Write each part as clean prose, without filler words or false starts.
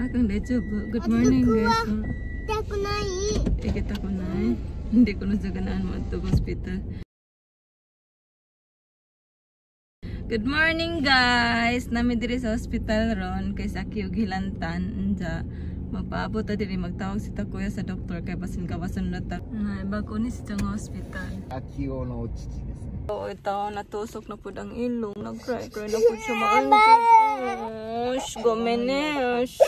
Akang lecho po. Good morning guys. Ikita ko na eh. Hindi ko na saganaan mo ito hospital. Good morning guys. Nami diri sa hospital ron kay Sakyo Gilantan. Nja magpaabot ta diri magtawag si Takuya sa doktor kay basin kawasan na ta. Ay bago ni sa hospital. Akio no chichi desu. Oh, ito natusok na pud ang ilong. Nag-cry na pud siya maanjay. Gomenesh.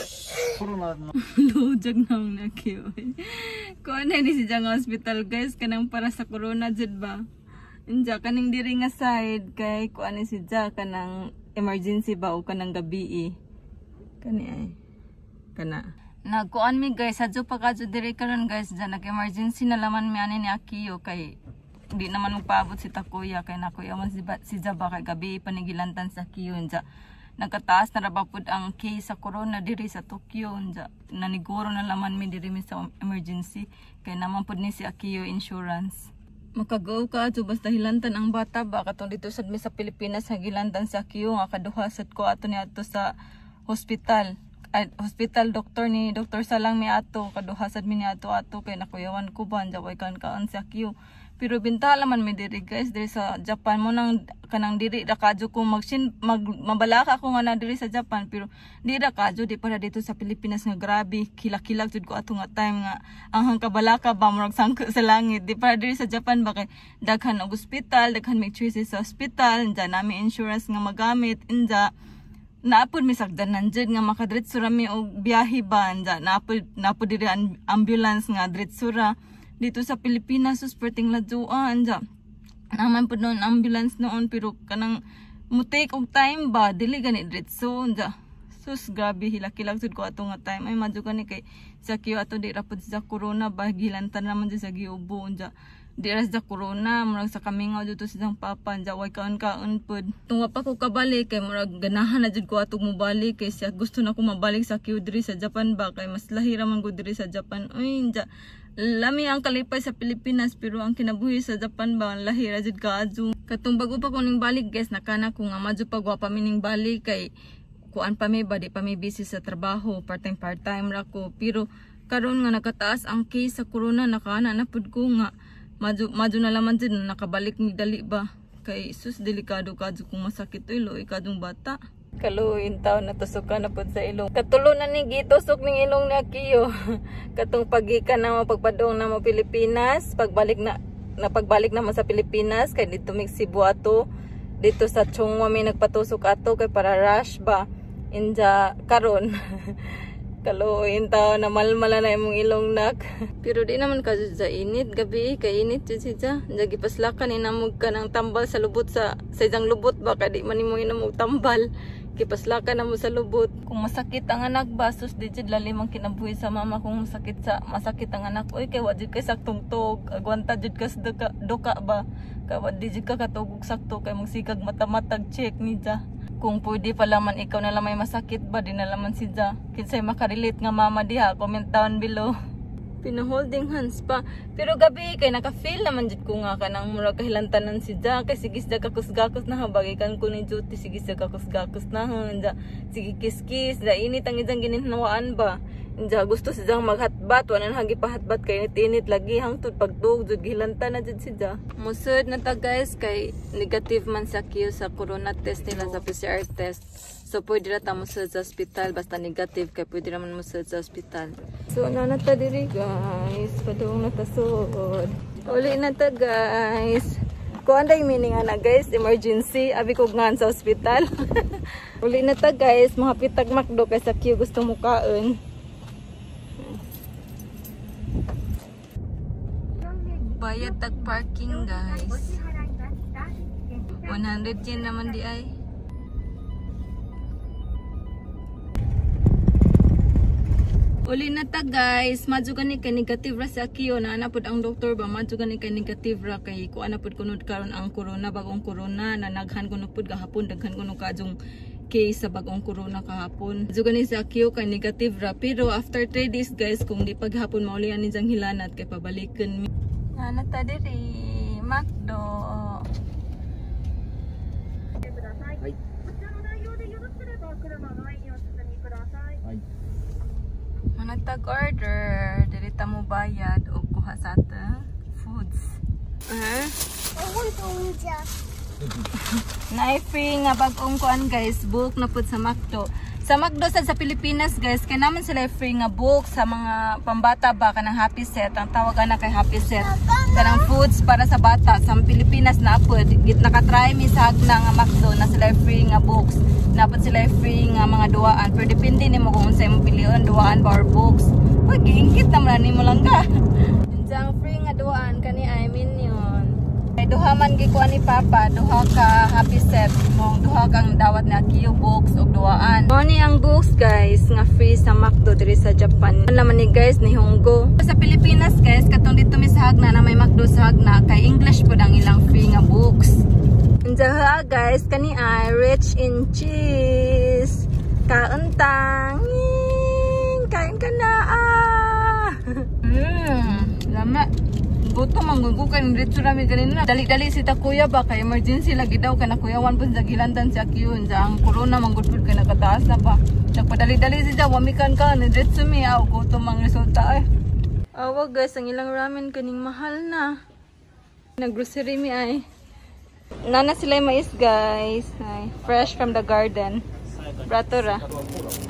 Corona no. Lujag na ang nakyo. Kuan na ni si jang hospital guys kanang para sa corona jud ba. Inja kaning diri nga side kay kuan ni si ja kanang emergency ba o kanang gabi kani ay kana nagkuan mi guys adto pa kadto diri karon guys ja nag emergency na laman mi ani ni Akio kay di naman magpaabot si Takuya kay nakuya man si Jaba kay gabi panigilantan sa Akio inja nagkataas na ra pud ang case sa corona diri sa Tokyo inja naniguro na laman mi diri mi sa emergency kay naman pud ni si Akio insurance. Makagaw ka ato basta hilantan ang bata ba katong dito sad mi sa Pilipinas nga gilantan sa Akio nga kaduha sad ko ato ni ato sa hospital. Hospital doktor ni Dr. Salang mi ato kaduha sad mi ni ato kay nakuyawan ko ba way kan kaon sa Akio. Pero bintala man mi diri guys diri sa Japan mo nang kanang diri ra kadyo ko mabalaka ko nga na diri sa Japan pero di ra kadyo di para dito sa Pilipinas nga grabe kilak-kilak jud ko ato nga time nga ang kabalaka ba murag sangko sa langit di para diri sa Japan ba kay daghan og ospital daghan may choices sa ospital inja nami insurance nga magamit inja naapod mi sagdanan jud nga makadiretso ra mi og biyahe ba inja naapod diri ambulance nga diretso ra dito sa Pilipinas sus perting laduan ja naman po noon ambulance noon pero kanang mutik og time ba dili gani diretso ja sus grabe hilak-hilak sud ko ato nga time ay madyo gani kay sa Akio ato di ra pud sa corona ba gilantan naman sa giubo ja di ra sa corona murag sa kamingaw dito sa papa ja way kaon pud tunga pa ko kabalik kay murag ganahan na jud ko atong mobalik kay siya gusto na ko mabalik sa Akio diri sa Japan ba kay mas lahi ra man gud diri sa Japan uy ja lami ang kalipay sa Pilipinas pero ang kinabuhi sa Japan ba lahi ra jud kaadto katong bago pa ko ning balik guys nakana ko nga madyo pa gwa pa mining balik kay kuan pa mi ba di pa mi busy sa trabaho part time ra ko pero karon nga nakataas ang case sa corona nakana na pud ko nga madyo na laman jud nakabalik mi dali ba kay sus delikado kadto kung masakit ulo ikadong bata kaluin taon natusukan na pud sa ilong katulo na ni gitusok ning ilong ni Akio katong pagikan na mapagpadong na mo Pilipinas pagbalik na mo sa Pilipinas kay dito mig Cebu ato dito sa Chongwa may nagpatusok ato kay para rush ba inja karon kaluin taon na malmala na imong ilong nak pero di naman ka sa init gabi kay init jud siya jagi paslakan inamog ka ng tambal sa lubot sa isang lubot ba kay di man imong inamog tambal kipaslaka na mo sa lubot kung masakit ang anak ba sus di jud lalim ang kinabuhi sa mama kung masakit ang anak oy kay wa jud kay saktong tog agwanta jud ka duka ba kay wa di jud ka katugog sakto kay magsikag mata-matag check ni ja kung pwede pala man ikaw na lang may masakit ba di na laman si ja kinsay makarelate nga mama diha comment down below pina-holding hands pa pero gabi kay naka-feel naman jud ko nga kanang murag kahilantanan si ja kay sige sa kakus-gakus na habagikan ko ni duty sige sa kakus-gakus na ja sige kiss-kiss da init ang ijang gininawaan ba ja gusto si jang maghatbat wa na hagi pahatbat kay init lagi hangtod pagtug jud gilantan na jud si ja musud na ta guys kay negative man sa Akio sa corona test nila sa PCR test so pwede ra ta mo sa hospital basta negative kay pwede ra man mo sa hospital so nanata diri guys padung na ta sud uli na ta guys kuan day meaning ana guys emergency abi ko ngan sa hospital uli na ta guys mga pitag makdo kay sa Akio gusto mo kaon bayad tag parking guys 100 yen naman di ay uli na ta guys madyo gani kay negative ra sa Akio na anapod ang doktor ba madyo gani kay negative ra kay ko anapod kunod karon ang corona bagong corona na naghan kuno pud gahapon daghan kuno kadjong case sa bagong corona kahapon madyo gani sa Akio kay negative ra pero after 3 days guys kung di paghapon maulian ni jang hilanat kay pabalikan mi na ta diri Macdo Nagtag-order. Dili ta mo bayad o kuha sa atong foods. Na-free nga bag-ong kuan guys, book na pud sa McDo. Sa McDo sad sa Pilipinas guys, kay naman sila free nga book sa mga pambata ba kanang Happy Set. Ang tawagan na kay Happy Set. Kanang foods para sa bata. Sa Pilipinas na pud nakatry mi sa hagna nga McDo na sila free nga books. Napod sila free nga mga duwaan. Pero depende nimo kung unsay mo pilion, duwaan ba or books. Pag giingkit naman nimo lang ka. Dinsang free nga duwaan kani ay minion. Ay duha man gikuan ni Papa, duha ka Happy Set, mong duha kang dawat na Q books ug duwaan. Mo ni ang books guys nga free sa McDo diri sa Japan. Ano naman ni guys ni Honggo. Sa Pilipinas guys katong dito mi sa Hagna na may McDo sa Hagna kay English pud ang ilang free nga books. Unsa guys kani ay rich in cheese. Kauntang. Kain ka na lama. Gutom ang gugukan diretso rami kanina. Dali-dali si ta kuya ba kay emergency lagi daw kana kuya wan pud sa gilantan sa Q sa ang corona manggudpud kay nakataas na ba. Nagpadali-dali si ta wamikan ka ni diretso mi gutom ang resulta Awa guys ang ilang ramen kaning mahal na. Nag-grocery mi ay. Nana sila mais guys. Ay, fresh from the garden. Bratora.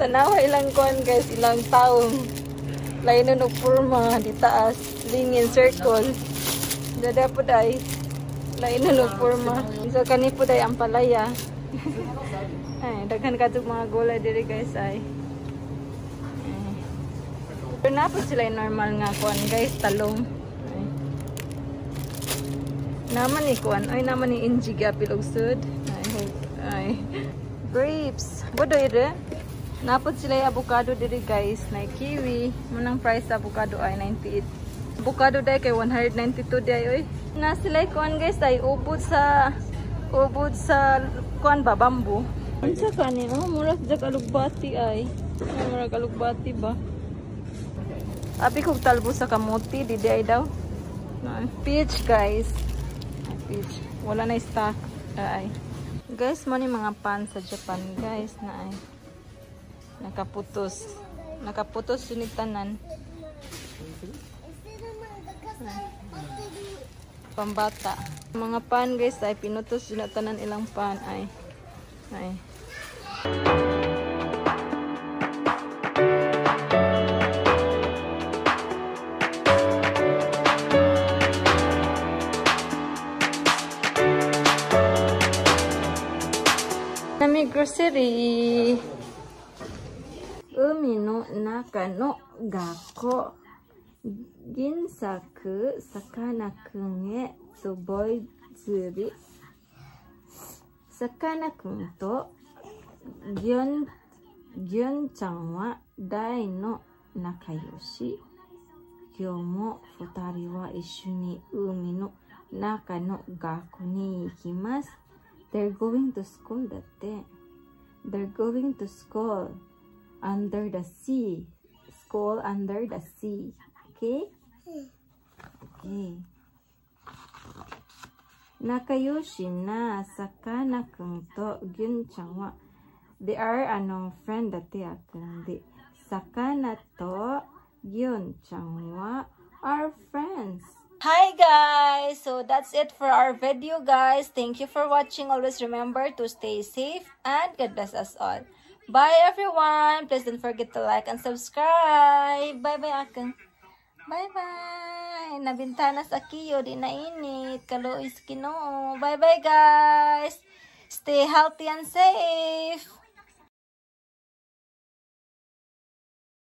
Tanawa ilang kuan guys, ilang taong. Lainon og purma di taas, lingin circle. Dada po day. Lainon og purma. So kani po day ang palaya. Ay, daghan kadtog mga gulay diri guys ay. Pero na po sila normal nga kuan guys, talong. Ay. Naman ni kuan, ay naman ni injiga pilogsud. Ay. Grapes. Bodo ire. Napod sila yung avocado diri guys, na kiwi. Munang price sa avocado ay 98. Avocado dai kay 192 dai oy. Na sila kuan guys ay ubod sa kuan ba bamboo. Unsa kani? Mura sa kalugbati ay. Mura kalugbati ba? Abi kog talbo sa kamuti di ay daw. Peach guys. Peach. Wala na stock. Ay. Guys, mo ni mga pan sa Japan guys na ay. Nakaputos yun tanan. Pambata. Mga pan guys ay pinutos yun tanan ilang pan ay. Nami grocery. Umi no naka no gakko ginsaku sakana-kun e tsuboi zuri. Sakana-kun to Gyun-chan wa dai no nakayoshi. Kyou mo futari wa isshu ni umi no naka no gakko ni ikimasu. They're going to school datte. They're going to school. Under the sea. School under the sea. Okay? Okay. Nakayoshi na Sakana-kun to Gyun-chan wa. They are friend dati akun. Sakana to Gyun-chan wa are friends. Hi guys! So that's it for our video guys. Thank you for watching. Always remember to stay safe and God bless us all. Bye everyone! Please don't forget to like and subscribe. Bye-bye akong. Bye-bye! Nabintana sa kiyo, di na init. Kaluoy sa Ginoo. Bye-bye guys! Stay healthy and safe!